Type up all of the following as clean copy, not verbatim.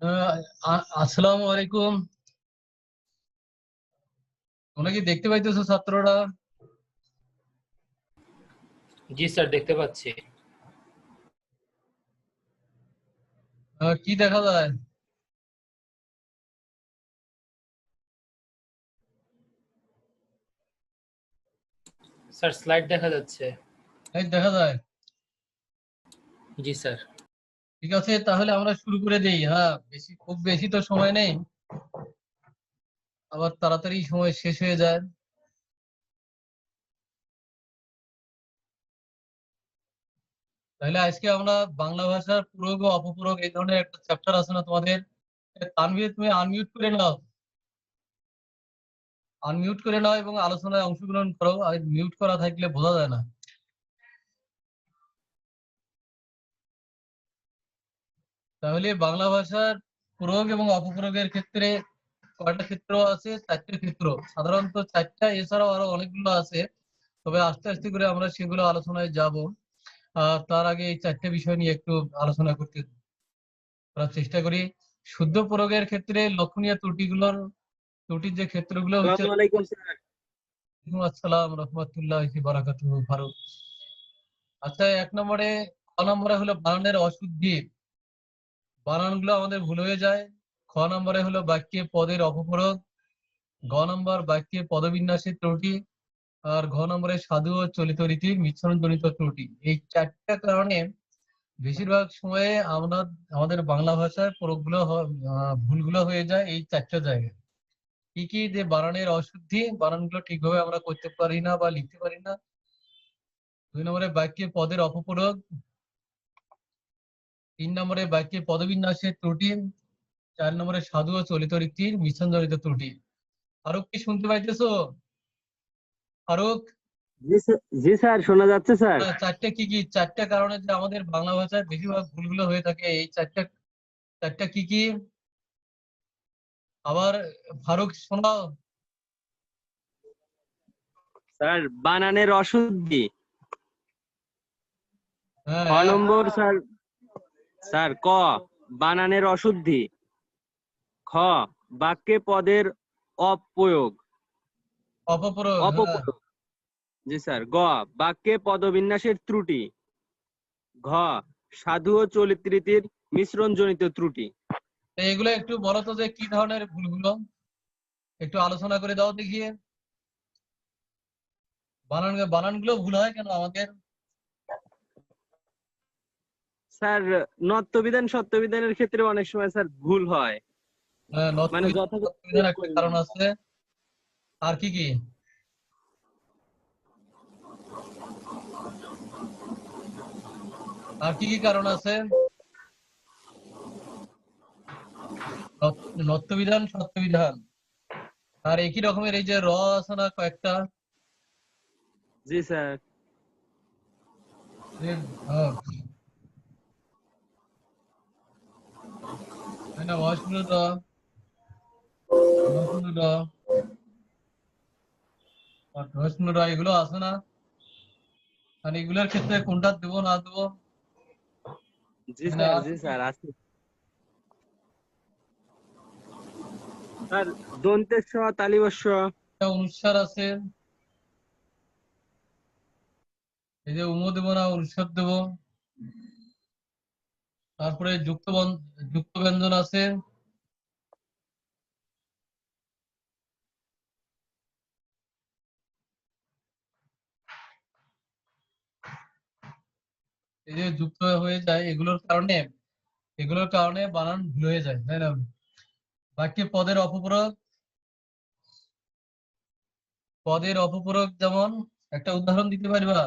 আসসালামু আলাইকুম। তোমরা কি দেখতে পাইতেছো ছাত্ররা? জি স্যার, দেখতে পাচ্ছি। কি দেখা যায়? স্যার, স্লাইড দেখা যাচ্ছে। এই দেখা যায়। জি স্যার। ঠিক আছে, তাহলে আমরা শুরু করে দেই। হ্যাঁ, খুব বেশি তো সময় নেই, আবার তাড়াতাড়ি সময় শেষ হয়ে যায়। তাহলে আজকে আমরা বাংলা ভাষার প্রয়োগ ও অপপ্রয়োগ এই ধরনের একটা চ্যাপ্টার আছে না তোমাদের? তানভীর, তুমি আনমিউট করে নাও। আনমিউট করে নাও এবং আলোচনায় অংশগ্রহণ করো। আর মিউট করা থাকলে বোঝা যায় না। তাহলে বাংলা ভাষার প্রয়োগ এবং অপপ্রয়োগের ক্ষেত্রে কয়টা ক্ষেত্র আছে? চারটে ক্ষেত্র। সাধারণত চারটা, এছাড়াও আরো অনেকগুলো আছে, তবে আস্তে আস্তে করে আমরা সেগুলো আলোচনায় যাব। তার আগে এই চারটে বিষয় নিয়ে একটু আলোচনা করার চেষ্টা করি। শুদ্ধ প্রয়োগের ক্ষেত্রে লক্ষণীয় ত্রুটির যে ক্ষেত্রগুলো হচ্ছে। আসসালামু আলাইকুম স্যার। আসসালাম রহমতুল্লাহি বারাকাতুহু। ফারুক, আচ্ছা, এক নম্বরে ক নম্বরে হলো বানানের অশুদ্ধি। বানানগুলো আমাদের ভুল হয়ে যায়। খ নম্বরে হলো বাক্যে পদের অপপ্রয়োগ। গ নম্বর বাক্যে পদবিন্যাসের ত্রুটি। আর ঘ নম্বরে সাধু ও চলিত রীতির মিশ্রণজনিত ত্রুটি। এই চারটা কারণে বেশিরভাগ সময়ে আমরা আমাদের বাংলা ভাষার ভুলগুলো হয়ে যায় এই চারটা জায়গায়। কি কি? যে বানানের অশুদ্ধি, বানানগুলো ঠিকভাবে আমরা করতে পারি না বা লিখতে পারি না। দুই নম্বরে বাক্যে পদের অপপ্রয়োগ। তিন নম্বরে বাক্যে পদবিন্যাসের ত্রুটি। চার নম্বরে সাধু ও চলিত রীতির মিশ্রণজনিত ত্রুটি। ফারুক, কি শুনতে পাইতেছো? ফারুক, জি স্যার, শোনা যাচ্ছে স্যার। চারটে কি কি? চারটা কারণে যে আমাদের বাংলা ভাষায় বেশিরভাগ ভুলগুলো হয়ে থাকে, এই চারটা চারটা কি কি? আবার ফারুক শোনাও। স্যার, বানানের অশুদ্ধি। খ হ্যাঁ, নম্বর স্যার। স্যার, ক, বানানের অশুদ্ধি। খ, বাক্যে পদের অপ্রয়োগ অপপ্রয়োগ। হ্যাঁ, অপপ্রয়োগ। জি স্যার। গ, বাক্যে পদবিন্যাসের ত্রুটি। ঘ, সাধু ও চলিত রীতির মিশ্রণজনিত ত্রুটি। তো এগুলো একটু বলো তো যে কি ধরনের ভুলগুলো, একটু আলোচনা করে দাও দেখিয়ে। বানানগুলো ভুল হয় কেন আমাদের? স্যার, নত্যবিধান সত্যবিধানের ক্ষেত্রে অনেক সময় স্যার ভুল হয়, মানে যথাযথ নত্যবিধান প্রয়োগ একটা করি না। কারণ আছে। আর কি কি? আর কি কি কারণ আছে? নত্যবিধান সত্যবিধান আর একই রকমের এই যে আছে না কয়েকটা? জি স্যার। যে আহ, তাই না? এগুলো আছে না? আর এগুলোর ক্ষেত্রে কোনটা দেবো না দেবো? জি তাই না? স্যার। আর জি কি কি? স্যার, আছে স্যার। দন্তেস, তালিবস্য। একটা অনুস্বার আছে, এই যে উম দেবো না অনুস্বার দেবো। তারপরে যুক্ত ব্যঞ্জন আছে। এই যে যুক্ত হয়ে যায়, এগুলোর কারণে বানান ভুল হয়ে যায়, তাই না? বাক্যে পদের অপপ্রয়োগ যেমন একটা উদাহরণ দিতে পারবা?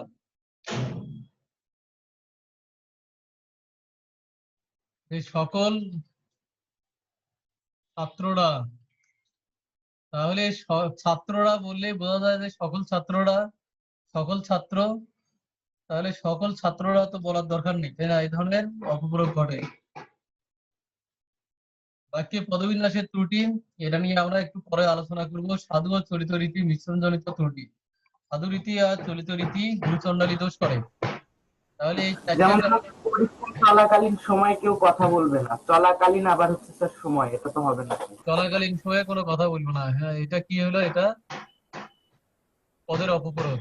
এই সকল ছাত্ররা, তাহলে ছাত্ররা বললে বোঝা যায় যে সকল ছাত্ররা, সকল ছাত্র। তাহলে সকল ছাত্ররা তো বলার দরকার নেই, তাই না? এই ধরনের অপপ্রয়োগ ঘটে। বাক্যে পদবিন্যাসের ত্রুটি, এটা নিয়ে আমরা একটু পরে আলোচনা করব। সাধু ও চলিত রীতি মিশ্রণজনিত ত্রুটি। সাধু রীতি আর চলিত রীতি গুরুচণ্ডালী দোষ করে। তাহলে এই চারটা যেমন কারণে পরীক্ষা চলাকালীন সময় কেউ কথা বলবে না, চলাকালীন আবার হচ্ছে স্যার সময়, এটা তো হবে না স্যার। চলাকালীন সময়ে কোনো কথা বলবো না। হ্যাঁ, এটা কি হলো? এটা পদের অপপ্রয়োগ।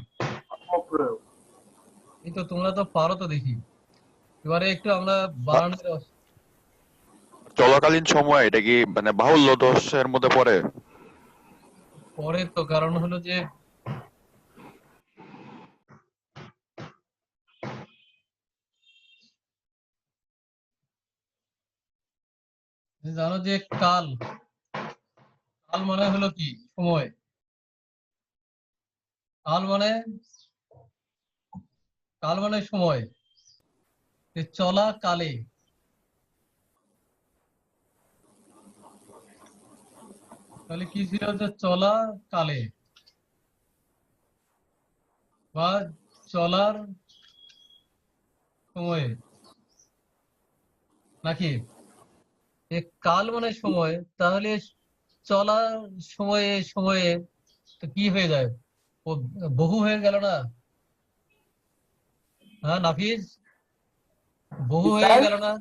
অপ্রয়োগ। এই তো, তোমরা তো পারো তো দেখি। এবারে একটু আমরা বানানের চলাকালীন সময় এটা কি মানে বাহুল্য দোষের মধ্যে পড়ে? পরে তো, কারণ হলো যে জানো যে কাল, কাল মানে হলো কি? সময়। কাল মানে, কাল মানে সময়। চলা কালে, তাহলে কি ছিল? যে চলা কালে বা চলার সময়ে, নাকি? কাল মানে সময়, তাহলে চলার সময়ে, সময়ে তো কি হয়ে যায়? ও বহু হয়ে গেল না? হ্যাঁ নাফিজ, বহু হয়ে স্যার? গেল না?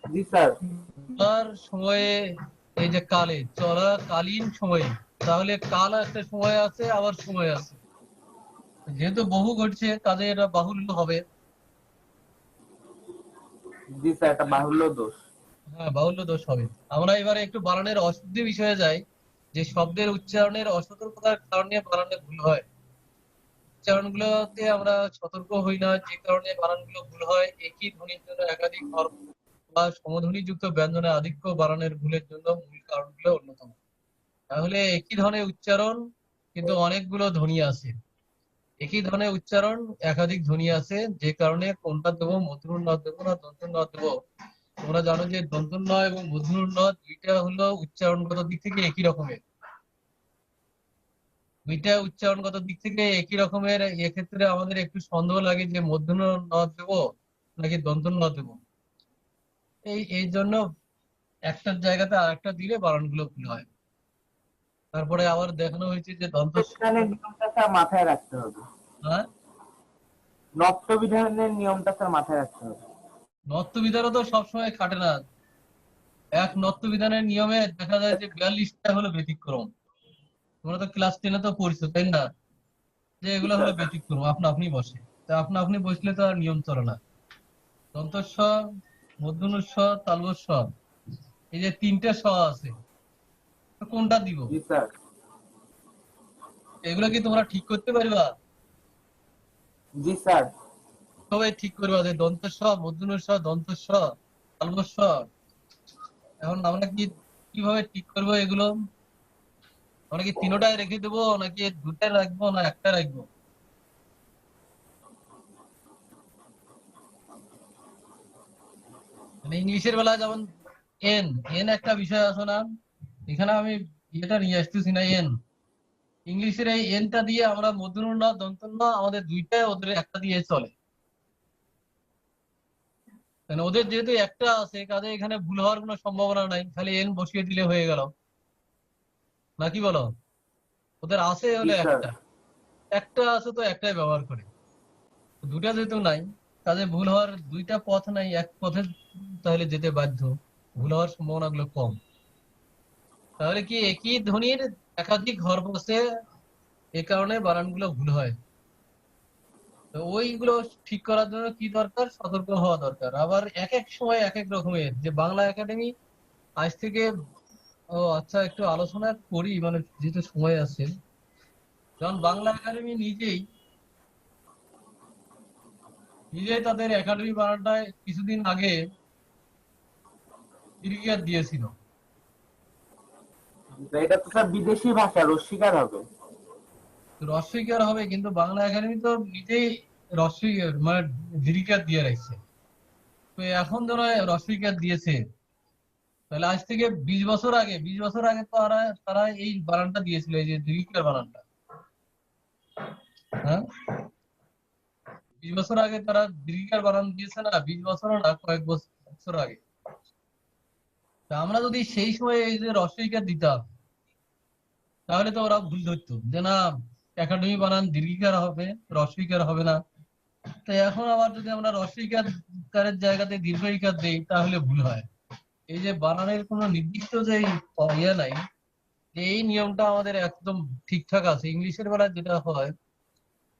জি স্যার। চলার সময়ে, এই যে কালে, চলাকালীন সময়ে, তাহলে কাল একটা সময় আছে, আবার সময় আছে। যেহেতু বহু ঘটছে, কাজে এটা বাহুল্য হবে। জি স্যার, এটা বাহুল্য দোষ। হ্যাঁ, বাহুল্য দোষ হবে। আমরা এবারে একটু বানানের অশুদ্ধি বিষয়ে যাই, যে শব্দের উচ্চারণের অসতর্কতার কারণে বানানে ভুল হয়। উচ্চারণগুলোতে আমরা সতর্ক হই না, যে কারণে বানানগুলো ভুল হয়। একই ধ্বনির জন্য একাধিক হরফ বা সমধ্বনিযুক্ত ব্যঞ্জনে আধিক্য বানানের ভুলের জন্য মূল কারণগুলো অন্যতম। তাহলে একই ধরনের উচ্চারণ কিন্তু অনেকগুলো ধ্বনি আছে। একই ধরনের উচ্চারণ একাধিক ধ্বনি আছে, যে কারণে কোনটা দেবো, মূর্ধন্য ন দেবো না দন্তন্য ন দেবো। তোমরা জানো যে দন্তন্য এবং মূর্ধন্য ন দুইটা হলো উচ্চারণগত দিক থেকে একই রকমের। দুইটা উচ্চারণগত দিক থেকে একই রকমের। এক্ষেত্রে আমাদের একটু সন্দেহ লাগে যে মূর্ধন্য ন দেবো নাকি দন্তন্য ন দেবো। এই জন্য একটার জায়গাতে আরেকটা দিলে বানানগুলো ভুল হয়। তারপরে আবার দেখানো হয়েছে যে দন্ত, বিধানের নিয়মটা স্যার মাথায় রাখতে হবে। হ্যাঁ, নত্ব বিধানের নিয়মটা স্যার মাথায় রাখতে হবে। নত্ব বিধানও তো সবসময় খাটে না। এক নত্ব বিধানের নিয়মে দেখা যায় যে 42টা হলো ব্যতিক্রম। তোমরা তো ক্লাস 10-এ তো পড়ছো, তাই না? যে এগুলো হলো ব্যতিক্রম, আপনা আপনি বসে। তা আপনা আপনি বসলে তো আর নিয়ম চলে না। দন্তস্ব, মূর্ধন্য ষ, তালব্য ষ, এই যে তিনটে স আছে, তো কোনটা দিব? জি স্যার। এগুলো কি তোমরা ঠিক করতে পারবা? জি স্যার। সবাই ঠিক করবা যে দন্তস্ব, মূর্ধন্য ষ, দন্তস্ব, তালব্য ষ। এখন আমরা কিভাবে ঠিক করবো এগুলো? আমরা কি তিনোটায় রেখে দেবো, নাকি দুটায় রাখবো, না একটা রাখবো? মানে ইংলিশের বেলা যেমন এন, এন একটা বিষয় আছে না? এখানে আমি এটা নিয়ে আসতেছি না, এন। ইংলিশের এই এনটা দিয়ে আমরা মূর্ধন্য ণ, দন্তন্য ন, আমাদের দুইটাই, ওদের একটা দিয়ে চলে। মানে ওদের যেহেতু একটা আছে, কাজে এখানে ভুল হওয়ার কোনো সম্ভাবনা নাই, খালি এন বসিয়ে দিলে হয়ে গেল, নাকি বলো? ওদের আছে জি হলে স্যার। একটা, একটা আছে তো একটাই ব্যবহার করে। দুটা যেহেতু নাই, কাজে ভুল হওয়ার দুইটা পথ নাই, এক পথে তাহলে যেতে বাধ্য। ভুল হওয়ার সম্ভাবনা গুলো কম। তাহলে কি একই ধ্বনির একাধিক হরফ আছে, এ কারণে বানানগুলো ভুল হয়। তো ওইগুলো ঠিক করার জন্য কি দরকার? সতর্ক হওয়া দরকার। আবার এক এক সময় এক এক রকমের, যে বাংলা একাডেমি আজ থেকে, ও আচ্ছা, একটু আলোচনা করি, মানে যেহেতু সময় আছে। যেমন বাংলা একাডেমি নিজেই তাদের একাডেমি বানানটায় কিছুদিন আগে ক্লিয়ার দিয়েছিল। এটা তো স্যার বিদেশি ভাষা, রস্বীকার হবে। রস্বীকার হবে, কিন্তু বাংলা একাডেমি তো নিজেই রস্বীকার মানে দীর্ঘিকার দিয়ে রাখছে। তো এখন যারা রস্বীকার দিয়েছে, তাহলে আজ থেকে 20 বছর আগে, 20 বছর আগে তো তারা এই বানানটা দিয়েছিল, এই যে দীর্ঘিকার বানানটা। হ্যাঁ, 20 বছর আগে তারা দীর্ঘিকার বানান দিয়েছে না? 20 বছরও না, কয়েক বছর আগে। তা আমরা যদি সেই সময় এই যে রস্বীকার দিতাম, তাহলে তো ওরা ভুল ধরতো যে না, একাডেমি বানান দীর্ঘিকার হবে, রস্বীকার হবে না। তো এখন আবার যদি আমরা রস্বইকারের জায়গাতে দীর্ঘ ইকার দেই তাহলে ভুল হয়। এই যে বানানের কোনো নির্দিষ্ট যে ইয়ে নাই, যে এই নিয়মটা আমাদের একদম ঠিকঠাক আছে। ইংলিশের বেলায় যেটা হয়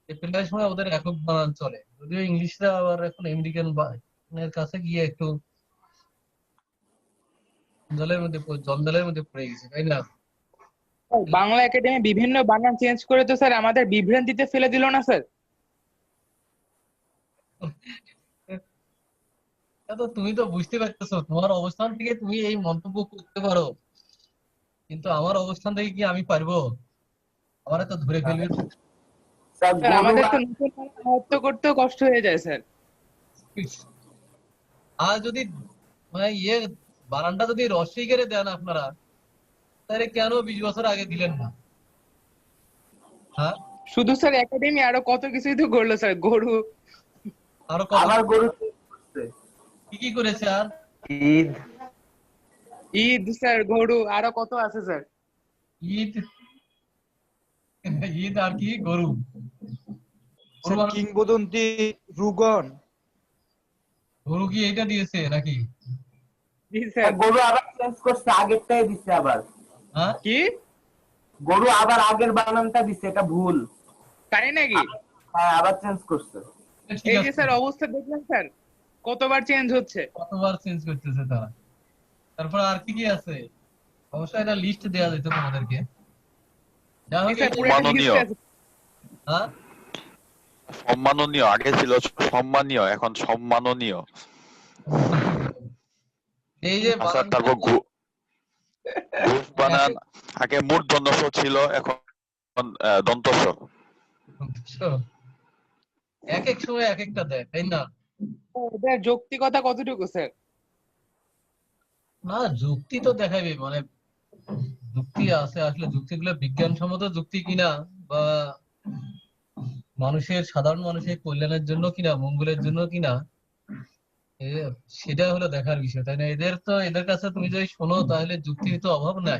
যে প্রায় সময় ওদের একক বানান চলে, যদিও ইংলিশরা আবার এখন আমেরিকান বানানের কাছে গিয়ে একটু জঞ্জালের মধ্যে পড়ে গেছে, তাই না? বাংলা একাডেমি বিভিন্ন বানান চেঞ্জ করে তো স্যার আমাদের বিভ্রান্তিতে ফেলে দিল না স্যার? তা তো তুমি তো বুঝতে পারতেছো, তোমার অবস্থান থেকে তুমি এই মন্তব্য করতে পারো, কিন্তু আমার অবস্থান থেকে কি আমি পারবো? আমারে তো ধরে ফেলবে। স্যার স্যার গরু আমাদের তো বা- নতুন বানান আয়ত্ত করতেও কষ্ট হয়ে যায় স্যার। আর যদি মানে বানানটা যদি রস্বইকারে দেন আপনারা, তাহলে কেন 20 বছর আগে দিলেন না? হ্যাঁ, শুধু স্যার একাডেমি আরো কত কিছুই তো করলো স্যার, গরু, আরো কত আবার গরু change করছে। কি কি করেছে আর? ঈদ ঈদ স্যার, গরু, আরো কত আছে স্যার। ঈদ, ঈদ আর কি গরু? গরু মানে- কিংবদন্তি রুগন গরু কি এইটা দিয়েছে নাকি? জি স্যার। গরু আবার চেঞ্জ করছে, আগেরটাই দিচ্ছে আবার। হ্যাঁ, কি গরু আবার আগের বানানটা দিচ্ছে, এটা ভুল। তাই নাকি? হ্যাঁ আবার চেঞ্জ করছে। ঠিক এই যে আছে, স্যার অবস্থা দেখলেন স্যার, কতবার চেঞ্জ হচ্ছে। কতবার চেঞ্জ করতেছে তারা। তারপর আর কি কি আছে? অবশ্যই একটা লিস্ট দেওয়া যেত তোমাদেরকে। যা জি হোক, স্যার, এই যে- পুরো একটা মাননীয়। list আছে। হ্যাঁ, সম্মাননীয়, আগে ছিল সম্মানীয়, এখন সম্মাননীয়। এই যে আচ্ছা, বানানটা- তারপর ঘুষ বানান আগে মূর্ধন্য ষ ছিল, এখন দন্ত স। এক এক সময় এক একটা দেয়, তাই না? এটার যৌক্তিকতা কতটুকু স্যার? না, যুক্তি তো দেখাবে, মানে যুক্তি আছে, আসলে যুক্তিগুলো বিজ্ঞানসম্মত যুক্তি কিনা, বা সাধারণ মানুষের কল্যাণের জন্য কিনা, মঙ্গলের জন্য কিনা, সেটা হলো দেখার বিষয়, তাই না? এদের কাছে তুমি যদি শোনো, তাহলে যুক্তির তো অভাব নাই,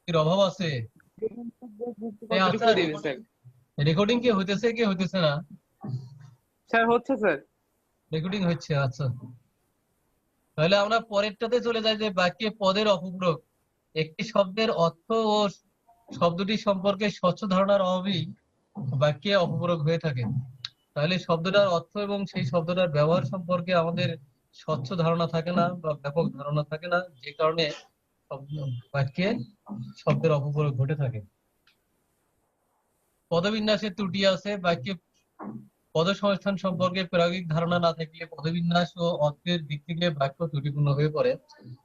এর অভাব আছে। এই আচ্ছা, কতটুকু দিবে স্যার? রেকর্ডিং কি হইতেছে না? স্যার হচ্ছে স্যার। রেকর্ডিং হচ্ছে, আচ্ছা। তাহলে আমরা পরেরটাতে চলে যাই, যে বাক্যে পদের অপপ্রয়োগ। একটি শব্দের অর্থ ও শব্দটি সম্পর্কে স্বচ্ছ ধারণার অভাবেই বাক্যে অপপ্রয়োগ হয়ে থাকে। তাহলে শব্দটার অর্থ এবং সেই শব্দটার ব্যবহার সম্পর্কে আমাদের স্বচ্ছ ধারণা থাকে না, বা ব্যাপক ধারণা থাকে না, যে কারণে বাক্যে শব্দের অপপ্রয়োগ ঘটে থাকে। পদবিন্যাসের ত্রুটি আছে। বাক্যে পদসংস্থান সম্পর্কে প্রায়োগিক ধারণা না থাকলে পদবিন্যাস ও অর্থের দিক থেকে বাক্য ত্রুটিপূর্ণ হয়ে পড়ে।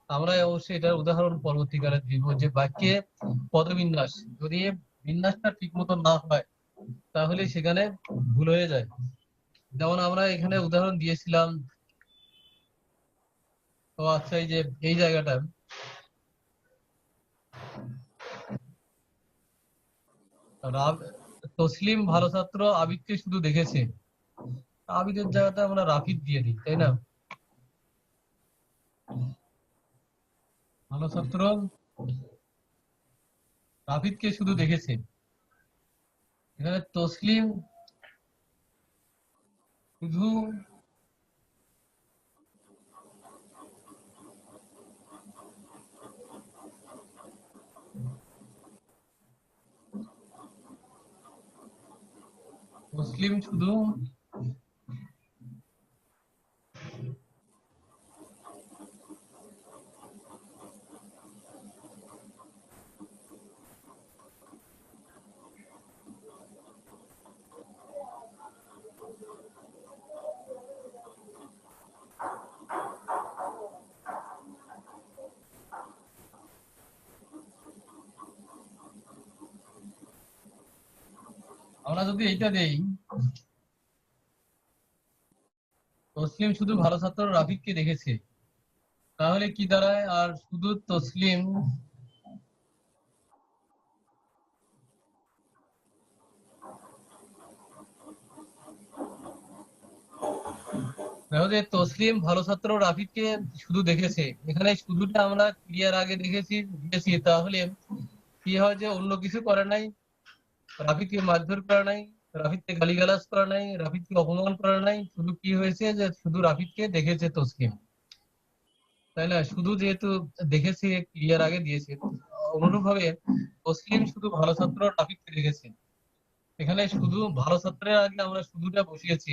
আমরা অবশ্যই এটার উদাহরণ পরবর্তীকালে দিব, যে বাক্যে পদবিন্যাস যদি বিন্যাসটা ঠিক মতো না হয়, তাহলে সেখানে ভুল হয়ে যায়। যেমন আমরা এখানে উদাহরণ দিয়েছিলাম, তো আচ্ছা, এই যে এই জায়গাটা, তসলিম ভালো ছাত্র, আবিদকে শুধু দেখেছে। আবিদের জায়গাতে আমরা রাফিদ দিয়ে দিই, তাই না? ভালো ছাত্র রাফিদকে শুধু দেখেছে। এখানে তসলিম শুধু মুসলিম শুধু আমরা যদি এইটা দেই, তসলিম শুধু ভালো ছাত্র রাফিদকে দেখেছে, তাহলে কি দাঁড়ায়? আর শুধু তসলিম দেখো, যে তসলিম ভালো ছাত্র রাফিদকে শুধু দেখেছে, এখানে শুধুটা আমরা ক্রিয়ার আগে দিয়েছি, তাহলে কি হয়, যে অন্য কিছু করে নাই, রাফিদকে মারধর করে নাই, রাফিদকে গালিগালাজ করা নাই, রাফিদকে অপমান করা নাই, শুধু কি হয়েছে যে শুধু রাফিদকে দেখেছে তসলিম, তাই না? শুধু যেহেতু দেখেছে, ক্লিয়ার আগে দিয়েছে, অনুরূপ ভাবে তসলিম শুধু ভালো ছাত্র রাফিদকে দেখেছে। এখানে শুধু ভালো ছাত্রের আগে আমরা শুধুটা বসিয়েছি,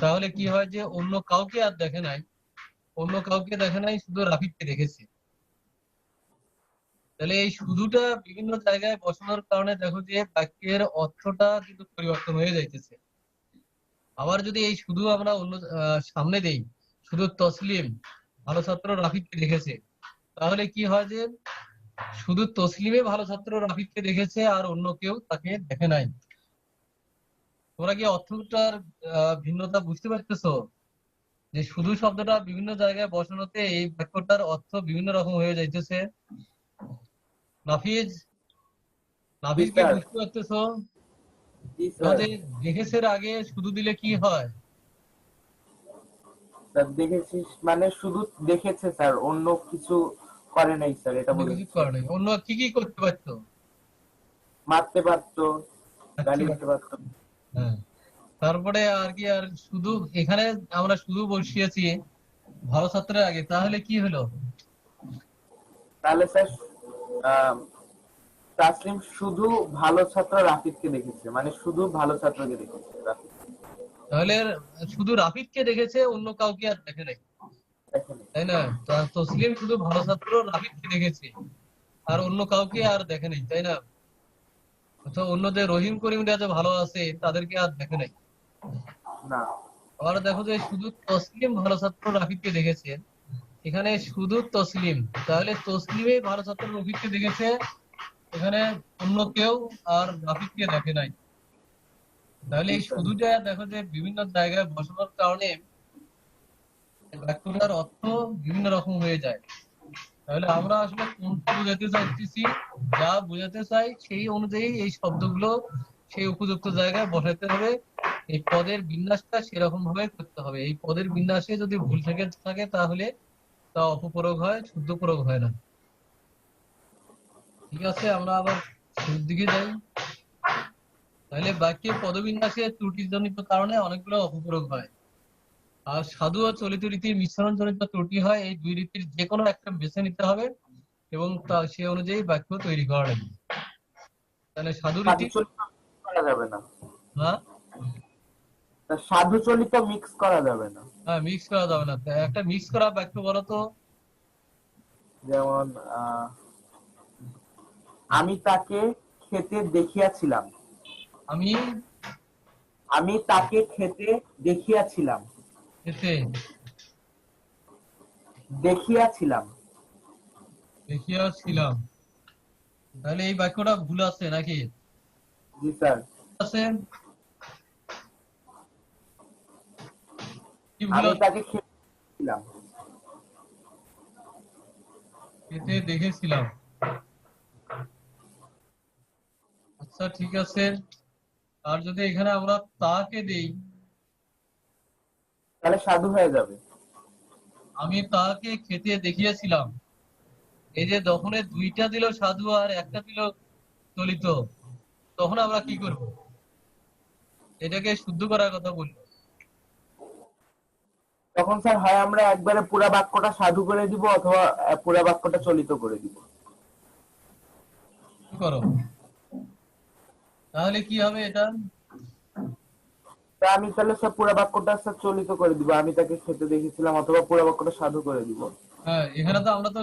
তাহলে কি হয় যে অন্য কাউকে আর দেখে নাই, অন্য কাউকে দেখে নাই, শুধু রাফিদকে দেখেছে। তাহলে এই শুধুটা বিভিন্ন জায়গায় বসানোর কারণে দেখো যে বাক্যের অর্থটা কিন্তু পরিবর্তন হয়ে যাইতেছে। আবার যদি এই শুধু আমরা অন্য সামনে দেই, শুধু তসলিম ভালো ছাত্র রাফিদকে দেখেছে, তাহলে কি হয় যে শুধু তসলিমে ভালো ছাত্র রাফিদকে দেখেছে আর অন্য কেউ তাকে দেখে নাই। তোমরা কি অর্থটার ভিন্নতা বুঝতে পারতেছো? যে শুধু শব্দটা বিভিন্ন জায়গায় বসানোতে এই বাক্যটার অর্থ বিভিন্ন রকম হয়ে যাইতেছে। নাফিজ, নাফিজ কি স্যার। বুঝতে পারতেছো? জি স্যার। আমাদের দেখেছের আগে শুধু দিলে কি হয়? স্যার দেখেছিস মানে শুধু দেখেছে স্যার, অন্য কিছু করে নাই স্যার, এটা অন্য বলে কিছু করে নাই, অন্য কি কি করতে পারতো? মারতে পারতো, গালি আচ্ছা, দিতে পারতো। হ্যাঁ। তারপরে আর কি, আর শুধু এখানে আমরা শুধু বসিয়েছি ভালো ছাত্রের আগে, তাহলে কি হলো? তাহলে স্যার তাসলিম শুধু ভালো ছাত্র রাফিদকে দেখেছে, মানে শুধু ভালো ছাত্রকে দেখেছে রাফিদ। তাহলে শুধু রাফিদকে দেখেছে, অন্য কাউকে আর দেখে নাই, দেখেন। তাই না? তসলিম শুধু ভালো ছাত্র রাফিদকে দেখেছে আর অন্য কাউকে আর দেখে নাই, তাই না? অথবা অন্য যে রহিম করিমরা যে ভালো আছে তাদেরকে আর দেখে নাই। না। আবার দেখো যে শুধু তসলিম ভালো ছাত্র রাফিদকে দেখেছে, এখানে শুধু তসলিম, তাহলে তসলিমে ভালো ছাত্র রফিককে দেখেছে, এখানে অন্য কেউ আর রাফিদকে দেখে নাই। তাহলে এই শুধুটা দেখো যে বিভিন্ন জায়গায় বসানোর কারণে বাক্যটার অর্থ বিভিন্ন রকম হয়ে যায়। তাহলে আমরা আসলে কোনটা বোঝাতে চাইতেছি, যা বোঝাতে চাই সেই অনুযায়ী এই শব্দগুলো সেই উপযুক্ত জায়গায় বসাতে হবে। এই পদের বিন্যাসটা সেরকম ভাবে করতে হবে। এই পদের বিন্যাসে যদি ভুল থেকে থাকে তাহলে তা অপপ্রয়োগ হয়, শুদ্ধ প্রয়োগ হয় না। ঠিক আছে, আমরা আবার শুরুর দিকে যাই। তাহলে বাক্যে পদবিন্যাসে ত্রুটিজনিত কারণে অনেকগুলো অপপ্রয়োগ হয়। আর সাধু ও চলিত রীতির মিশ্রণ জনিত ত্রুটি হয়। এই দুই রীতির যে কোনো একটা বেছে নিতে হবে এবং তা সে অনুযায়ী বাক্য তৈরি করা লাগবে। তাহলে সাধু রীতি, করা যাবে না, হ্যাঁ সাধু চলিত মিক্স করা যাবে না। হ্যাঁ, মিক্স করা যাবে না। তা একটা মিক্স করা বাক্য বলো তো। যেমন আমি তাকে খেতে দেখিয়াছিলাম। আমি আমি তাকে খেতে দেখিয়াছিলাম। এতে দেখিয়াছিলাম। দেখিয়াছিলাম, তাহলে এই বাক্যটা ভুল আছে নাকি? জি স্যার। আছে, কি ভুল আমি আছে? তাকে খেতে দেখিয়াছিলাম। এতে দেখেছিলাম। আচ্ছা ঠিক আছে, আর যদি এখানে আমরা তাকে দেই, তাহলে সাধু হয়ে যাবে। আমি তাকে খেতে দেখিয়েছিলাম, এই যে যখন দুইটা দিল সাধু আর একটা দিল চলিত, তখন আমরা কি করব? এটাকে শুদ্ধ করার কথা বলবো। তখন স্যার হয় আমরা একবারে পুরা বাক্যটা সাধু করে দিব অথবা পুরা বাক্যটা চলিত করে দিব। কি করো, তাহলে কি হবে এটা? তা আমি তাহলে স্যার পুরা বাক্যটা স্যার চলিত করে দিব, আমি তাকে খেতে দেখেছিলাম, অথবা পুরা বাক্যটা সাধু করে দিব। হ্যাঁ, এখানে তো আমরা তো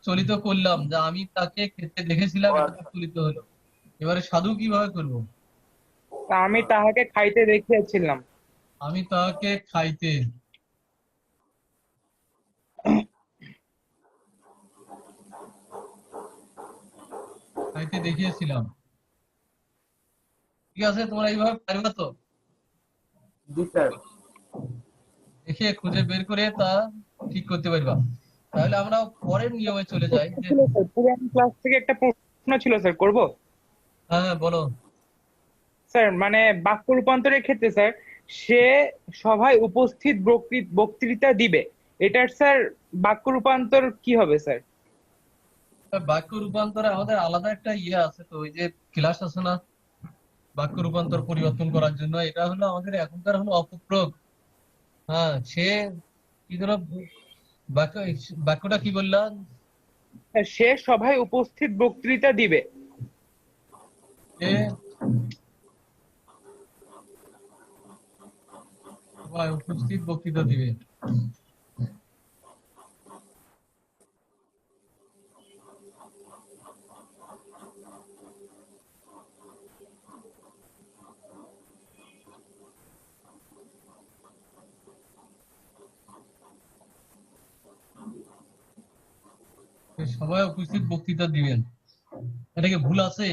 চলিত করলাম যে আমি তাকে খেতে দেখেছিলাম, ও এটা তো আচ্ছা। চলিত হলো। এবারে সাধু কিভাবে করব? তা আমি তাহাকে খাইতে দেখিয়াছিলাম। আমি তাকে খাইতে খাইতে দেখিয়েছিলাম। ঠিক আছে, তোমরা এইভাবে পারবে তো? জি স্যার। দেখে খুঁজে বের করে তা ঠিক করতে পারবা। তাহলে আমরা পরের নিয়মে চলে যাই যে, ছিল স্যার, পুরানো ক্লাস থেকে একটা প্রশ্ন ছিল স্যার, করব? হ্যাঁ হ্যাঁ বলো। স্যার মানে বাক্য রূপান্তরের ক্ষেত্রে স্যার, সে সভায় উপস্থিত বক্তৃতা দিবে, এটার স্যার বাক্য রূপান্তর কি হবে স্যার? বাক্য রূপান্তরে আমাদের আলাদা একটা ইয়ে আছে তো, ওই যে ক্লাস আছে না, বাক্য রূপান্তর পরিবর্তন করার জন্য। এটা হলো আমাদের এখনকার হলো অপপ্রয়োগ। হ্যাঁ, সে কি ধরো বাক্য, বাক্যটা কি বললাম? সে সভায় উপস্থিত বক্তৃতা দিবে। সে সভায় উপস্থিত বক্তৃতা দিবে। সে সভায় উপস্থিত বক্তৃতা দিবেন। এটা কি ভুল আছে?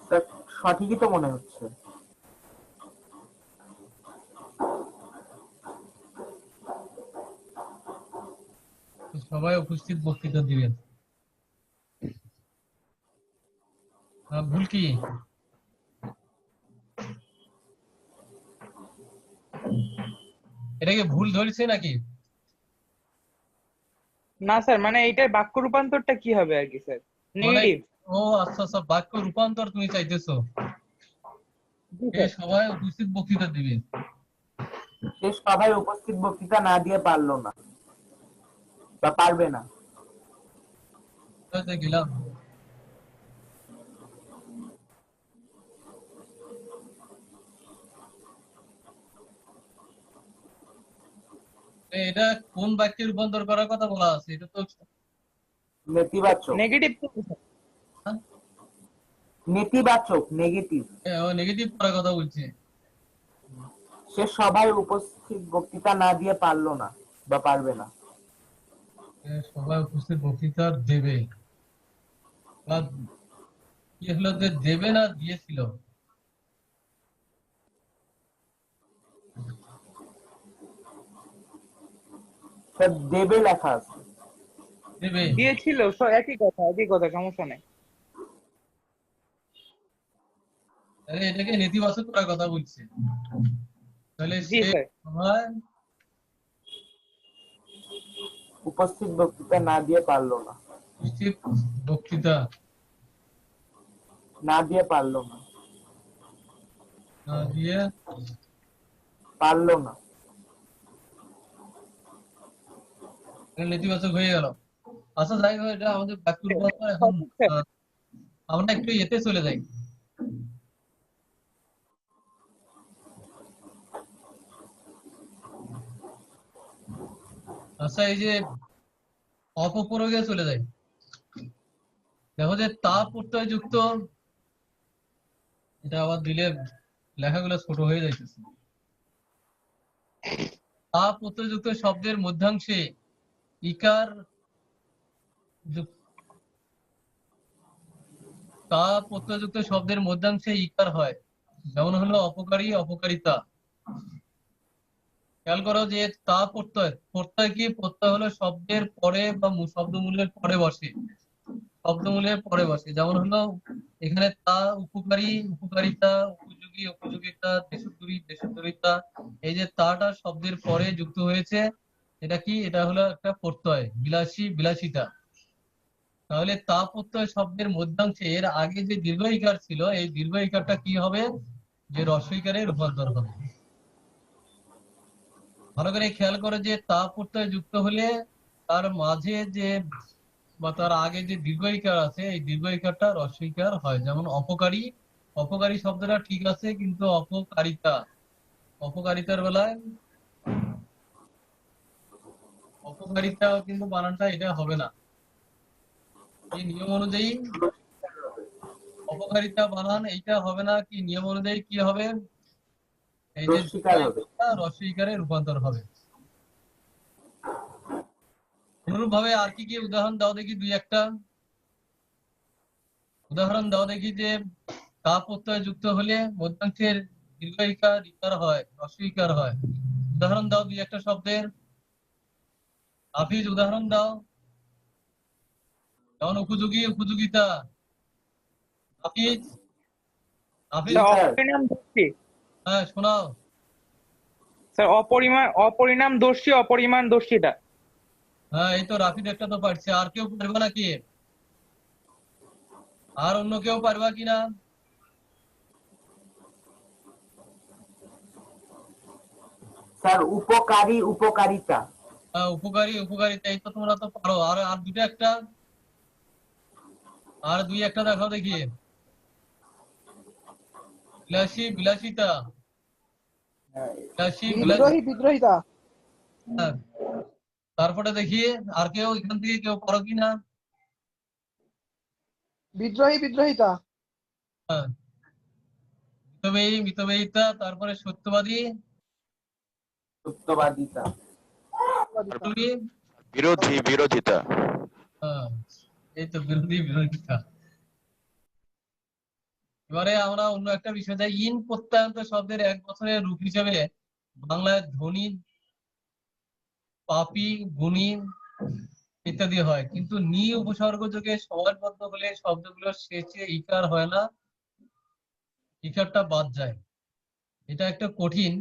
স্যার সঠিকই তো মনে হচ্ছে। সভায় উপস্থিত বক্তৃতা দিবেন। ভুল কি? এটা কি ভুল ধরেছে নাকি? না স্যার, মানে এইটার বাক্য রূপান্তরটা কি হবে আর কি স্যার? মানে নেগেটিভ। ও আচ্ছা আচ্ছা, বাক্য রূপান্তর তুমি চাইতেছো। সে সভায় উপস্থিত বক্তৃতা দিবে। সে সভায় উপস্থিত বক্তৃতা না দিয়ে পারলো না বা পারবে না। কোথায় গেলাম? এটা কোন বাক্যে রূপান্তর করার কথা বলা আছে? এটা তো নেতিবাচক। নেগেটিভ। নেতিবাচক, নেগেটিভ। নেগেটিভ করার কথা বলছে। সে সভায় উপস্থিত বক্তৃতা না দিয়ে পারলো না বা পারবে না। সবাই উপস্থিত বক্তৃতা দেবে, বা কি হলো যে দেবে না দিয়েছিল? স্যার দেবে লেখা আছে। দেবে। দিয়েছিল, একই কথা, সমস্যা নেই। আরে এটাকে নেতিবাচক করার কথা বলছে। তাহলে জি সে স্যার। সভায় উপস্থিত বক্তৃতা না দিয়ে পারলো না। উপস্থিত বক্তৃতা না দিয়ে পারলো না। না দিয়ে পারলো না। নেতিবাচক হয়ে গেল। আচ্ছা যাই হোক, এটা আমাদের বাক্য রূপান্তর। এখন আমরা একটু এতে চলে যাই। আচ্ছা, এই যে অপপ্রয়োগে চলে যাই। দেখো যে তা প্রত্যয় যুক্ত, এটা আবার দিলে লেখাগুলো ছোট হয়ে যাইতেছে। তা প্রত্যয় যুক্ত শব্দের মধ্যাংশে ইকার তা প্রত্যয়যুক্ত শব্দের মধ্যাংশে ইকার হয়, যেমন হলো অপকারী, অপকারিতা। খেয়াল করো যে তা প্রত্যয় কি? প্রত্যয় হলো শব্দের পরে বা শব্দমূলের পরে বসে। শব্দমূলের পরে বসে, যেমন হলো এখানে তা উপকারী, উপকারিতা, উপযোগী, উপযোগিতা, দেশোদ্দরী, দেশোদ্দরিতা। এই যে তাটা শব্দের পরে যুক্ত হয়েছে, এটা কি? এটা হলো একটা প্রত্যয়। বিলাসী, বিলাসিতা। তাহলে তা প্রত্যয় শব্দের মধ্যাংশে এর আগে যে দীর্ঘ ইকার ছিল, এই দীর্ঘ ইকারটা কি হবে? যে হ্রস্ব ইকারে রূপান্তর হবে। ভালো করে খেয়াল করে যে তা প্রত্যয় যুক্ত হলে তার মাঝে যে বা তার আগে যে দীর্ঘ ইকার আছে, এই দীর্ঘ ইকারটা হ্রস্ব ইকার হয়। যেমন অপকারী, অপকারী শব্দটা ঠিক আছে, কিন্তু অপকারিতা, অপকারিতার বেলায় অপকারিতা কিন্তু বানানটা এটা হবে না। এই নিয়ম অনুযায়ী অপকারিতা বানান এইটা হবে না। কি নিয়ম অনুযায়ী কি হবে? এই যে রস্বীকার হবে। হ্রস্ব ইকারে রূপান্তর হবে। অনুরূপ ভাবে আর কি কি উদাহরণ দাও দেখি, দুই একটা উদাহরণ দাও দেখি যে তা প্রত্যয় যুক্ত হলে মধ্যাংশের দীর্ঘ ইকার ইকার হয়, হ্রস্ব ইকার হয়। উদাহরণ দাও দুই একটা শব্দের। হাফিজ উদাহরণ দাও। যেমন উপযোগী, উপযোগিতা। হাফিজ, হাফিজ। স্যার অপরিণামদর্শী। হ্যাঁ শোনাও। স্যার অপরিণামদর্শী, অপরিমাণদর্শীটা। হ্যাঁ এই তো রাফিদ একটা তো পারছে, আর কেউ পারবে নাকি? আর অন্য কেউ পারবা কিনা? স্যার উপকারী উপকারিতা। উপকারী উপকারিতা, এই তো তোমরা তো পারো। আর আর দুটো একটা, আর দুই একটা দেখাও দেখি। বিলাসী বিলাসিতা, বিলাসী বিলাসী। বিদ্রোহিতা। হ্যাঁ। তারপরে দেখি আর কেউ এখান থেকে কেউ পারো কিনা। বিদ্রোহিতা। হ্যাঁ, মিতব্যয়ী মিতব্যয়িতা, তারপরে সত্যবাদী, সত্যবাদিতা। তুমি। বিরোধিতা। হ্যাঁ, এই তো বিরোধিতা। এবারে আমরা অন্য একটা বিষয় যাই। ইন প্রত্যয়ান্ত শব্দের এক বছরের রূপ হিসেবে বাংলায় ধনী, পাপী, গুণী ইত্যাদি হয়, কিন্তু নি উপসর্গ যোগে সমাসবদ্ধ হলে শব্দগুলো শেষে ইকার হয় না, ইকারটা বাদ যায়। এটা একটা কঠিন,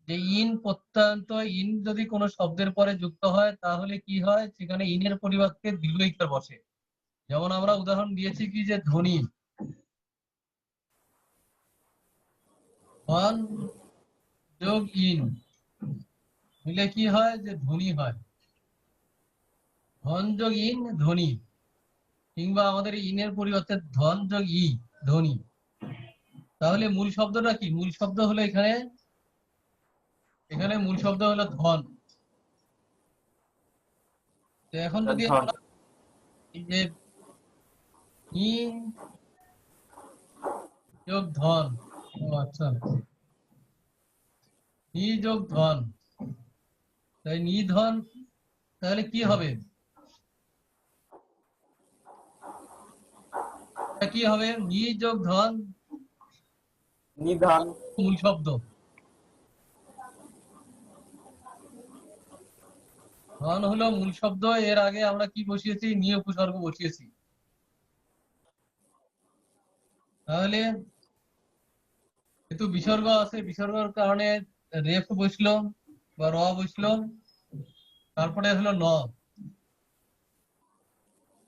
যে ইন প্রত্যয়ান্ত, ইন যদি কোনো শব্দের পরে যুক্ত হয় তাহলে কি হয়, সেখানে ইনের পরিবর্তে দীর্ঘ ইকার বসে। যেমন আমরা উদাহরণ দিয়েছি কি, যে ধনী, ধন যোগ ইন মিলে কি হয়, যে ধনী হয়। ধন যোগ ইন ধনী, কিংবা আমাদের ইনের পরিবর্তে ধন যোগ ই ধনী। তাহলে মূল শব্দটা কি? মূল শব্দ হলো এখানে, এখানে মূল শব্দ হলো ধন। তো এখন যদি ধন। আমরা এই যে ই যোগ ধন, ও আচ্ছা, ই যোগ ধন, তাই নিধন, তাহলে কি হবে? কি হবে? নি যোগ ধন, নিধন। মূল শব্দ। ধন হলো মূল শব্দ, এর আগে আমরা কি বসিয়েছি? নি উপসর্গ বসিয়েছি। তাহলে যেহেতু বিসর্গ আছে, বিসর্গের কারণে রেফ বসলো বা র বসলো, তারপরে হলো ন,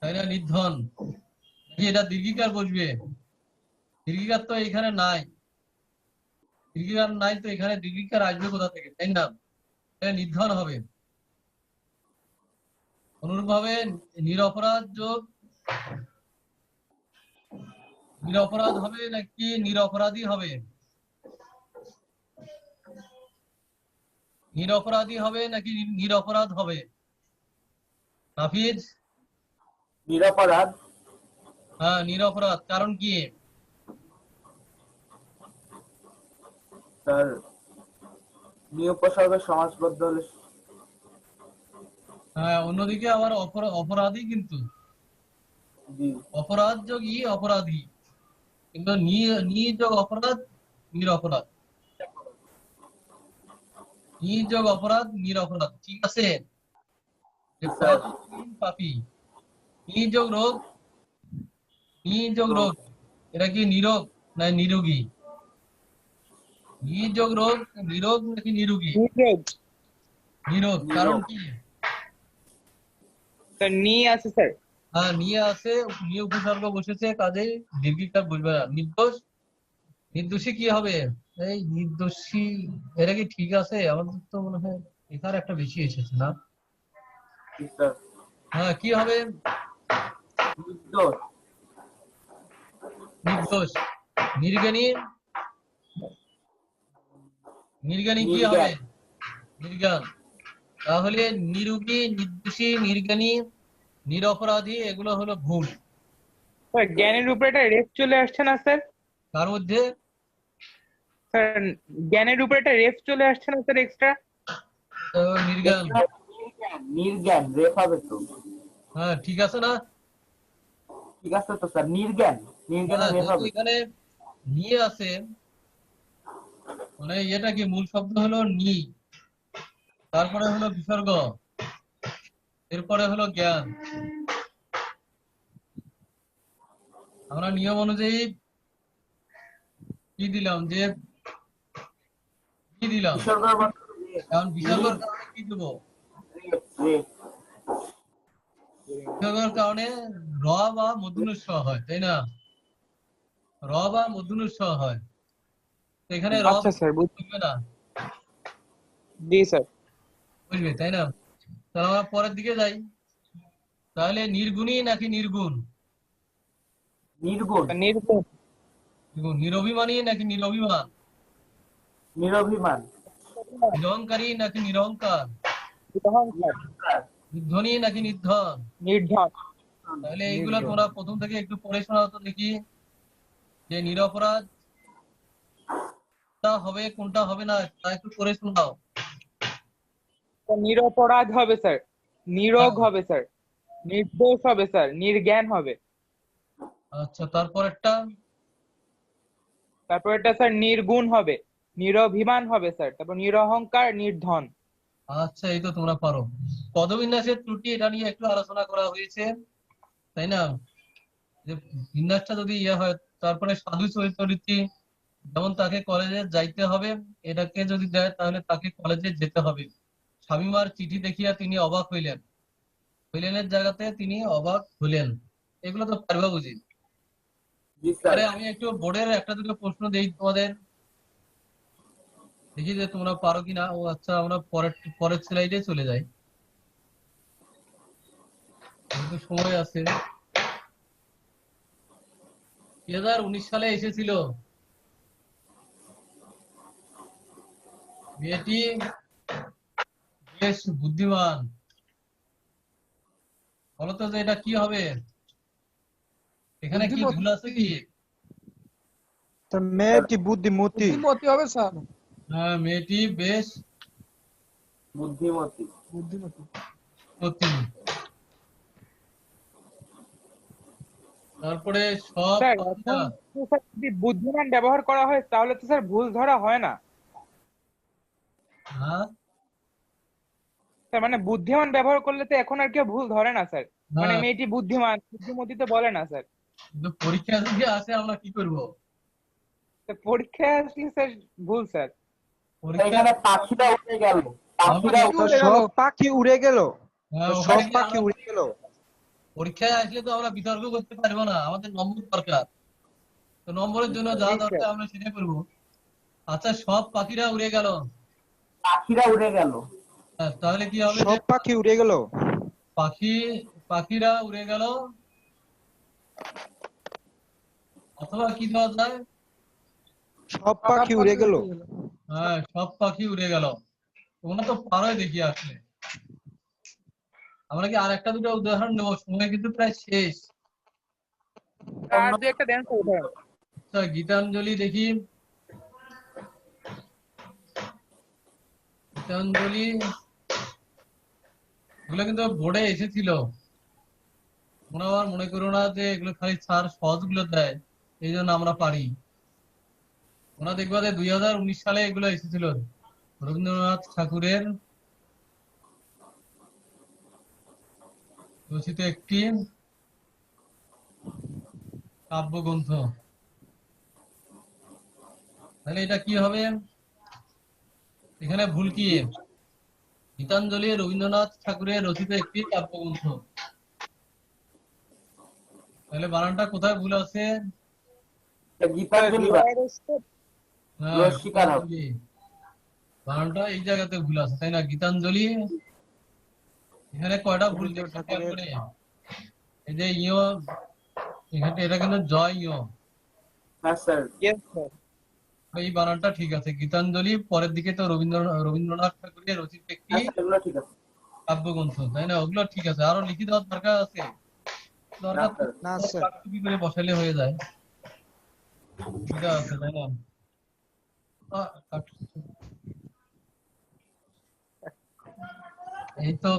তাই না? নিধন। এটা দীর্ঘিকার বসবে, দীর্ঘিকার তো এখানে নাই, দীর্ঘিকার নাই, তো এখানে দীর্ঘিকার আসবে কোথা থেকে, তাই না? নিধন হবে। অনুরূপ ভাবে নিরপরাধ যোগ, নিরপরাধ হবে নাকি নিরপরাধী হবে? নিরপরাধী হবে নাকি নিরপরাধ হবে? হাফিজ। নিরপরাধ। হ্যাঁ নিরপরাধ, কারণ কি? স্যার নিউপসর্গের সমাসবদ্ধ হলে। হ্যাঁ, অন্যদিকে আবার অপরাধী, কিন্তু জি। অপরাধ যোগ ই অপরাধী, কিন্তু নি যোগ অপরাধ নিরপরাধ, নি যোগ অপরাধ নিরপরাধ, ঠিক আছে? স্যার পাপী, নি যোগ রোগ, নি যোগ রোগ, এটা কি নিরোগ না নিরোগী? নি যোগ রোগ, নিরোগ নাকি নিরোগী? নিরোগ, কারণ কি? স্যার নি আছে স্যার। হ্যাঁ নিয়ে আছে, নিয়ে উপসর্গ বসেছে, কাজেই দীর্ঘিকার বসবে না। নির্দোষ, নির্দোষী কি হবে? এই নির্দোষী, এটা কি ঠিক আছে? আমাদের তো মনে হয় এখানে একটা বেশি এসেছে না? স্যার হ্যাঁ, কি হবে? নির্দোষ। নির্দোষ। নির্জ্ঞানী, নির্জ্ঞানী কি নির্জ্ঞান। হবে? নির্জ্ঞান। তাহলে নিরোগী, নির্দোষী, নির্জ্ঞানী, নিরপরাধী, এগুলো হলো ভুল। স্যার জ্ঞানের উপরে একটা রেফ চলে আসছে না স্যার? তার মধ্যে স্যার জ্ঞানের উপরে একটা রেফ চলে আসছে না স্যার এক্সট্রা? নির্জ্ঞান। নির্জ্ঞান রেফ হবে তো। হ্যাঁ ঠিক আছে না? ঠিক আছে তো স্যার, নির্জ্ঞান, নির্জ্ঞান হ্যাঁ, রেফ যেহেতু হবে। এখানে নিয়ে আছে, মানে এটা কি মূল শব্দ হলো নি, তারপরে হলো বিসর্গ, এরপরে হলো জ্ঞান। আমরা নিয়ম অনুযায়ী কি দিলাম, যে কি দিলাম, বিসর্গের বদলে এখন বিসর্গের কারণে কি দেবো? রেফ, রেফ। বিয়োগের কারণে র বা মূর্ধন্য স হয়, তাই না? র বা মূর্ধন্য স হয়। তো এখানে র আচ্ছা স্যার, বুঝবে না, জি স্যার। বুঝবে, তাই না? তাহলে আমরা পরের দিকে যাই। তাহলে নির্গুণী নাকি নির্গুণ? নির্গুণ। নির্গুণ। নিরভিমানী নাকি নিরভিমান? নিরভিমান। নিরহংকারী নাকি নিরহংকার? নিরহংকার। নির্ধনী নাকি নির্ধন? নির্ধন। তাহলে এইগুলো তোমরা প্রথম থেকে একটু পড়ে শোনাও তো দেখি, যে নিরপরাধ কোনটা হবে কোনটা হবে না, তা একটু পড়ে শোনাও। নিরপরাধ হবে স্যার, নিরোগ হবে স্যার, নির্দোষ হবে স্যার, নির্জ্ঞান হবে। আচ্ছা, তারপরেরটা? তারপর এটা স্যার নির্গুণ হবে, নিরভিমান হবে স্যার, তারপর নিরহংকার, নির্ধন। আচ্ছা, এই তো তোমরা পারো। পদবিন্যাসের ত্রুটি, এটা নিয়ে একটু আলোচনা করা হয়েছে, তাই না? যে বিন্যাসটা যদি হয়, তারপরে সাধু চরিত্ররীতি, যেমন তাকে কলেজে যাইতে হবে, এটাকে যদি দেয় তাহলে তাকে কলেজে যেতে হবে। স্বামীমার চিঠি দেখিয়া তিনি অবাক হইলেন, হইলেনের জায়গাতে তিনি অবাক হইলেন। এগুলো তো পারবা বুঝি। জি স্যার। আরে আমি একটু বোর্ডের একটা দুটো প্রশ্ন দেই তোমাদের, দেখি যে তোমরা পারো কিনা। ও আচ্ছা, আমরা পরের স্লাইডে চলে যাই, একটু সময় আছে। 2019 সালে এসেছিল, মেয়েটি বেশ বুদ্ধিমান। বলতো যে এটা কি হবে? এখানে কি ভুল আছে কি? তো মেয়েটি বুদ্ধিমতী। বুদ্ধিমতী হবে স্যার। হ্যাঁ, মেয়েটি বেশ বুদ্ধিমতী। বুদ্ধিমতী। বুদ্ধিমতী। তারপরে সব স্যার পাখিরা, এখন তো স্যার যদি বুদ্ধিমান ব্যবহার করা হয় তাহলে তো স্যার ভুল ধরা হয় না হ্যাঁ স্যার, মানে বুদ্ধিমান ব্যবহার করলে তো এখন আর কেউ ভুল ধরে না স্যার, মানে হ্যাঁ, মেয়েটি বুদ্ধিমান, বুদ্ধিমতী তো বলে না স্যার। কিন্তু পরীক্ষা যদি আসে আমরা কি করব? তো পরীক্ষায় আসলে স্যার ভুল স্যার। পরীক্ষা এখানে পাখিরা উড়ে গেল। পাখিরা আমরা- উড়ে গেল। সব পাখি উড়ে গেল। হ্যাঁ, সব ওখানে কি পাখি আমরা উড়ে গেল। পরীক্ষায় আসলে তো আমরা বিতর্ক করতে পারবো না, আমাদের নম্বর দরকার। তো নম্বরের জন্য যা জি স্যার। দরকার আমরা সেটাই করবো। আচ্ছা, সব পাখিরা উড়ে গেল। পাখিরা উড়ে গেল। হ্যাঁ, তাহলে কি হবে? যে সব পাখি উড়ে গেল। পাখিরা উড়ে গেল, অথবা কি দেওয়া যায়? সব পাখি উড়ে গেল। হ্যাঁ, সব পাখি উড়ে গেল। তোমরা তো পারোই দেখি আসলে। আমরা কি আর একটা দুটো উদাহরণ নেবো? সময় কিন্তু প্রায় শেষ। আর দু একটা দেন স্যার উদাহরণ। আচ্ছা, গীতাঞ্জলি দেখি। গীতাঞ্জলি এগুলো কিন্তু বোর্ডে এসেছিল। তোমরা আবার মনে করো না যে এগুলো খালি স্যার সহজ গুলো দেয় এই জন্য আমরা পারি। তোমরা দেখবা যে 2019 সালে এগুলো এসেছিল, রবীন্দ্রনাথ ঠাকুরের রচিত একটি কাব্যগ্রন্থ। তাহলে এটা কি হবে? এখানে ভুল কি? গীতাঞ্জলি রবীন্দ্রনাথ ঠাকুরের রচিত একটি কাব্যগ্রন্থ। তাহলে বানানটা কোথায় ভুল আছে? গীতাঞ্জলি হ্যাঁ, রসিকার হবে। গীতাঞ্জলি। বানানটা এই জায়গাতে ভুল আছে, তাই না? গীতাঞ্জলি এখানে কয়টা ভুল দেখছো খেয়াল করে? এই যে ইয়, এখানে এটা কিন্তু জয় ইয়, হ্যাঁ স্যার। Yes sir. এই বানানটা ঠিক আছে। গীতাঞ্জলি পরের দিকে তো রবীন্দ্রনাথ ঠাকুরের রচিত একটি হ্যাঁ স্যার, এগুলো ঠিক আছে। কাব্যগ্রন্থ, তাই না? ওগুলো ঠিক আছে। আরো লিখে দেওয়ার দরকার আছে? দরকার স্যার। না স্যার। কাটকুপি করে বসাইলে হয়ে যায়। এটা আছে, তাই না? এই তো।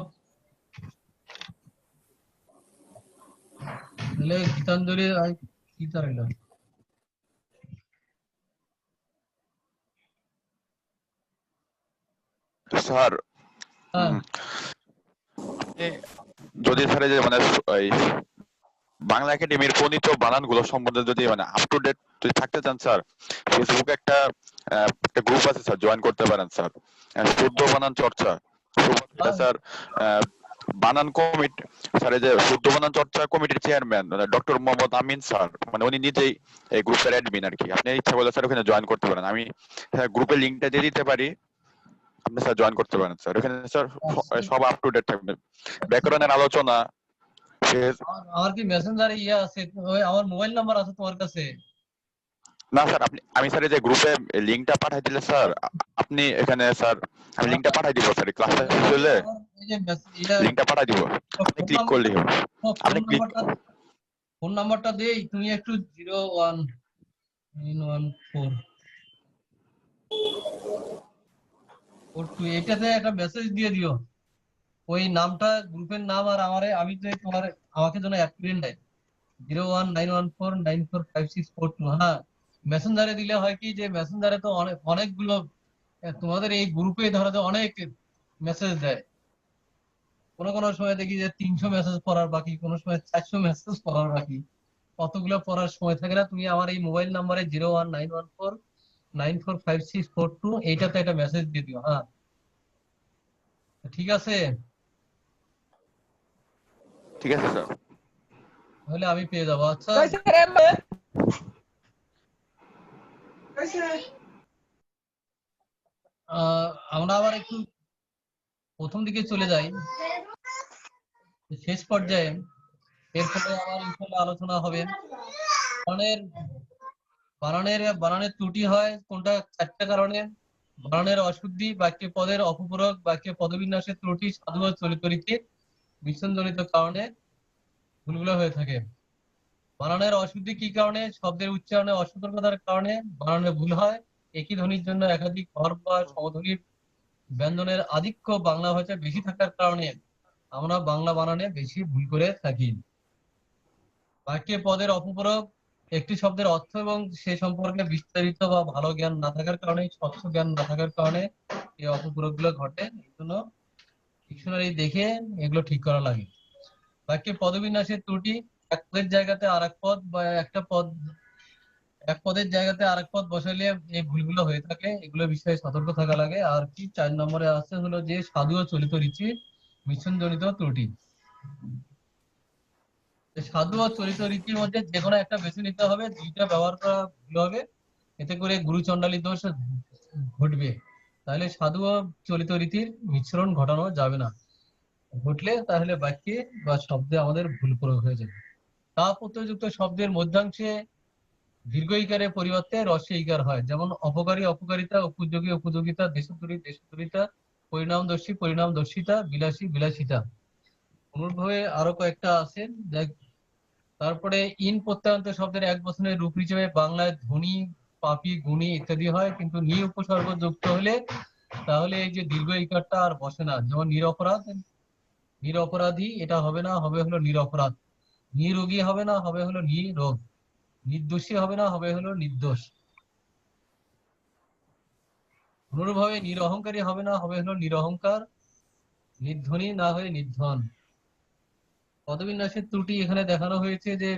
তাহলে গীতাঞ্জলি কি তারিল? স্যার হ্যাঁ, যদি স্যার এই যে মানে এই বাংলা একাডেমির প্রণীত বানানগুলো সম্বন্ধে যদি মানে আপ টু ডেট যদি থাকতে চান স্যার, ফেসবুকে একটা গ্রুপ আছে স্যার, জয়েন করতে পারেন স্যার, শুদ্ধ বানান চর্চা। এটা স্যার বানান কমিটি স্যার, এই যে শুদ্ধ বানান চর্চা কমিটির চেয়ারম্যান ডক্টর মোহাম্মদ আমিন স্যার, মানে উনি নিজেই এই গ্রুপের অ্যাডমিন আর কি। আপনি ইচ্ছা করলে স্যার ওখানে জয়েন করতে পারেন। আমি গ্রুপের লিঙ্কটা দিয়ে দিতে পারি, আপনি স্যার জয়েন করতে পারেন স্যার। ওখানে স্যার সব আপ টু ডেট থাকবে, ব্যাকরণের আলোচনা। আমার কি মেসেঞ্জারে ইয়ে আছে, ওই আমার মোবাইল নাম্বার আছে তোমার কাছে? না স্যার, আমি স্যার এই যে গ্রুপে লিংকটা পাঠাই দিলে স্যার, আপনি এখানে স্যার আমি লিংকটা পাঠাই দিব স্যার, ক্লাসটা শেষ হলে এই যে লিংকটা পাঠাই দিব, আপনি ক্লিক করলেই হবে। আপনি ক্লিক ফোন নাম্বারটা দেই, তুমি একটু 01914 এটাতে একটা মেসেজ দিয়ে দিও, ওই নামটা গ্রুপের নাম আর আমি তো তোমার আমাকে যেন অ্যাড করে নেয় 01914945642। হ্যাঁ, মেসেঞ্জারে দিলে হয় কি যে মেসেঞ্জারে তো অনেকগুলো তোমাদের এই গ্রুপে ধরো যে অনেক মেসেজ দেয়, কোনো সময় দেখি যে 300 মেসেজ পড়ার বাকি, কোনো সময় 400 মেসেজ পড়ার বাকি, কতগুলো পড়ার সময় থাকে না। তুমি আমার এই মোবাইল নাম্বারে 01914945642 এইটাতে একটা মেসেজ দিয়ে দিও। হ্যাঁ, ঠিক আছে? ঠিক আছে স্যার। তাহলে আমি পেয়ে যাবো। আচ্ছা, আমরা আবার একটু প্রথম দিকে চলে যাই, শেষ পর্যায়ে। এরপরে আবার ইনশাআল্লাহ আলোচনা হবে। বানানের ত্রুটি হয় কোনটা? 4টা কারণে। বানানের অশুদ্ধি, বাক্যে পদের অপপূরক, বাক্যে পদবিন্যাসের ত্রুটি, সাধু ও চলিত রীতির মিশ্রণজনিত কারণে ভুলগুলো হয়ে থাকে। বানানের অশুদ্ধি কি কারণে? শব্দের উচ্চারণে অসতর্কতার কারণে বানানে ভুল হয়। একই ধ্বনির জন্য একাধিক হরফ বা সমধ্বনির ব্যঞ্জনের আধিক্য বাংলা ভাষায় বেশি থাকার কারণে আমরা বাংলা বানানে বেশি ভুল করে থাকি। বাক্যে পদের অপপূরক, একটি শব্দের অর্থ এবং সে সম্পর্কে বিস্তারিত বা ভালো জ্ঞান না থাকার কারণে, স্বচ্ছ জ্ঞান না থাকার কারণে এই অপপূরক গুলো ঘটে। এই জন্য ডিকশনারি দেখে এগুলো ঠিক করা লাগে। বাক্যে পদবিন্যাসের ত্রুটি, এক পদের জায়গাতে আরেক পদ বা এক পদের জায়গাতে আরেক পদ বসাইলে এই ভুলগুলো হয়ে থাকে, এগুলো বিষয়ে সতর্ক থাকা লাগে। আর কি 4 নম্বরে আছে হলো যে সাধু ও চলিত রীতির মিশ্রণজনিত ত্রুটি। সাধু ও চলিত রীতির মধ্যে যে কোনো একটা বেছে নিতে হবে, দুইটা ব্যবহার করা ভুল হবে, এতে করে গুরুচণ্ডালী দোষ ঘটবে। তাহলে সাধু ও চলিত রীতির মিশ্রণ ঘটানো যাবে না, ঘটলে তাহলে বাক্যে বা শব্দে আমাদের ভুল প্রয়োগ হয়ে যাবে। তা প্রত্যয়যুক্ত শব্দের মধ্যাংশে দীর্ঘ ইকারের পরিবর্তে হ্রস্ব ইকার হয়, যেমন অপকারী অপকারিতা, উপযোগী উপযোগিতা, দেশোত্তরী দেশোত্তরিতা, পরিণামদর্শী পরিণামদর্শিতা, বিলাসী বিলাসিতা। অনুরূপভাবে আরো কয়েকটা আছে। তারপরে ইন প্রত্যয়ান্ত শব্দের এক বচনের রূপ হিসেবে বাংলায় ধনী, পাপী, গুণী ইত্যাদি হয়, কিন্তু নি উপসর্গ যুক্ত হলে তাহলে এই যে দীর্ঘ ইকারটা আর বসে না। যেমন নিরপরাধ, নিরপরাধী, এটা হবে না, হবে হলো নিরপরাধ। নিরোগী হবে না, হবে হলো নিরোগ। নির্দোষী হবে না, হবে হলো নির্দোষ। অনুরূপভাবে নিরহংকারী হবে না, হবে হলো নিরহংকার। নির্ধনী না হয়ে নির্ধন। পদবিন্যাসের ত্রুটি এখানে দেখানো হয়েছে যে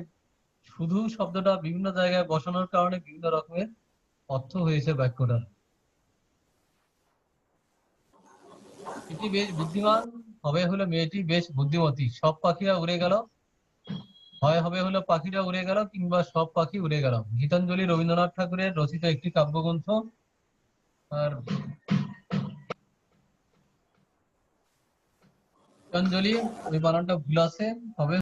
শুধু শব্দটা বিভিন্ন জায়গায় বসানোর কারণে বিভিন্ন রকমের অর্থ হয়েছে বাক্যটার। এটি বেশ বুদ্ধিমান, হবে হলো মেয়েটি বেশ বুদ্ধিমতী। সব পাখিরা উড়ে গেল, হয় হবে হলো পাখিরা উড়ে গেল কিংবা সব পাখি উড়ে গেল। গীতাঞ্জলি রবীন্দ্রনাথ ঠাকুরের রচিত একটি কাব্যগ্রন্থ। আর গীতাঞ্জলি ওই বানানটা ভুল আছে, হবে